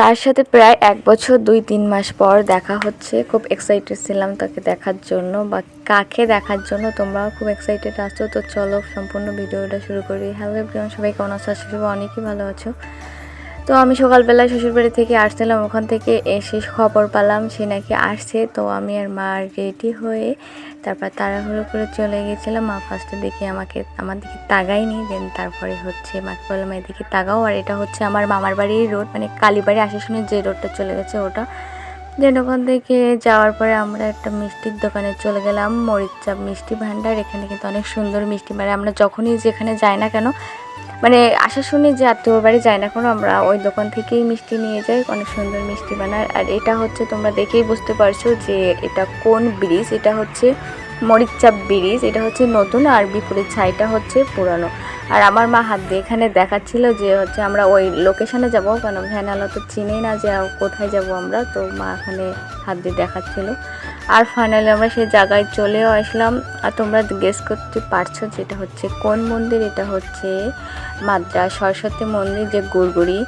তার সাথে প্রায় 1 বছর 2-3 মাস পর দেখা হচ্ছে। খুব এক্সাইটেড ছিলাম তাকে দেখার জন্য বা কাকে দেখার জন্য। তোমরাও খুব এক্সাইটেড আছো, তো চলো সম্পূর্ণ ভিডিওটা শুরু করি। হ্যালো এভরিওয়ান, সবাই কেমন আছো? আশা করি অনেকই ভালো আছো। তো আমি সকালবেলায় শ্বশুরবাড়ি থেকে আসছিলাম, ওখান থেকে এসে খবর পেলাম সে নাকি আসছে। তো আমি আর মা রেডি হয়ে তারপর তাড়াহুড়ো করে চলে গেছিলাম। মা ফার্স্টে দেখে আমার দিকে তাকায়নি, দেন তারপরে হচ্ছে মাকে বললাম এদিকে তাকাও। আর এটা হচ্ছে আমার মামার বাড়ির রোড, মানে কালীবাড়ি আসার সময় যে রোডটা চলে গেছে ওটা। দেন ওখান থেকে যাওয়ার পরে আমরা একটা মিষ্টির দোকানে চলে গেলাম, মরিচচাপ মিষ্টি ভাণ্ডার। এখানে কিন্তু অনেক সুন্দর মিষ্টি, মানে আমরা যখনই যেখানে যাই না কেন, মানে আশা শুনি যে আত্মীয় বাড়ি যায় না কোনো, আমরা ওই দোকান থেকেই মিষ্টি নিয়ে যাই। অনেক সুন্দর মিষ্টি বানায়। আর এটা হচ্ছে তোমরা দেখেই বুঝতে পারছো যে এটা কোন ব্রিজ। এটা হচ্ছে মরিচচাপ ব্রিজ, এটা হচ্ছে নতুন, আর বিপরীত ছাইটা হচ্ছে পুরানো। আর আমার মা হাত দিয়ে এখানে দেখাচ্ছিল যে হচ্ছে আমরা ওই লোকেশানে যাবো, কারণ ভ্যানালা তো চিনেই না যে কোথায় যাব আমরা। তো মা এখানে হাত দিয়ে দেখাচ্ছিল। আর ফাইনালি আমরা সেই জায়গায় চলেও আসলাম। আর তোমরা গেস করতে পারছো যে এটা হচ্ছে কোন মন্দির। এটা হচ্ছে মাদ্রাস সরস্বতী মন্দির, যে গুড়গুড়ি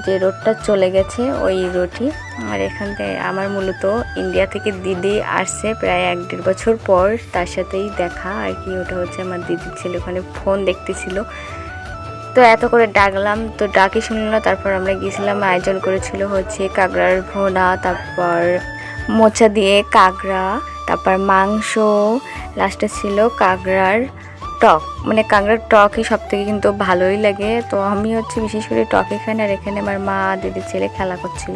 যে রোডটা চলে গেছে ওই রোডই। আর এখান থেকে আমার মূলত ইন্ডিয়া থেকে দিদি আসছে প্রায় 1-1.5 বছর পর, তার সাথেই দেখা আর কি। ওটা হচ্ছে আমার দিদির ছেলে, ওখানে ফোন দেখতেছিল। তো এত করে ডাকলাম, তো ডাকি শুনল না। তারপর আমরা গিয়েছিলাম, আয়োজন করেছিল হচ্ছে কাঁকড়ার ভোনা, তারপর মোচা দিয়ে কাঁকড়া, তারপর মাংস, লাস্টে ছিল কাঁকড়ার টক। মানে কাঁকড়ার টকই সব থেকে কিন্তু ভালোই লাগে। তো আমি হচ্ছে বিশেষ করে টকই খাই না। আর এখানে আমার মা দিদির ছেলে খেলা করছিল।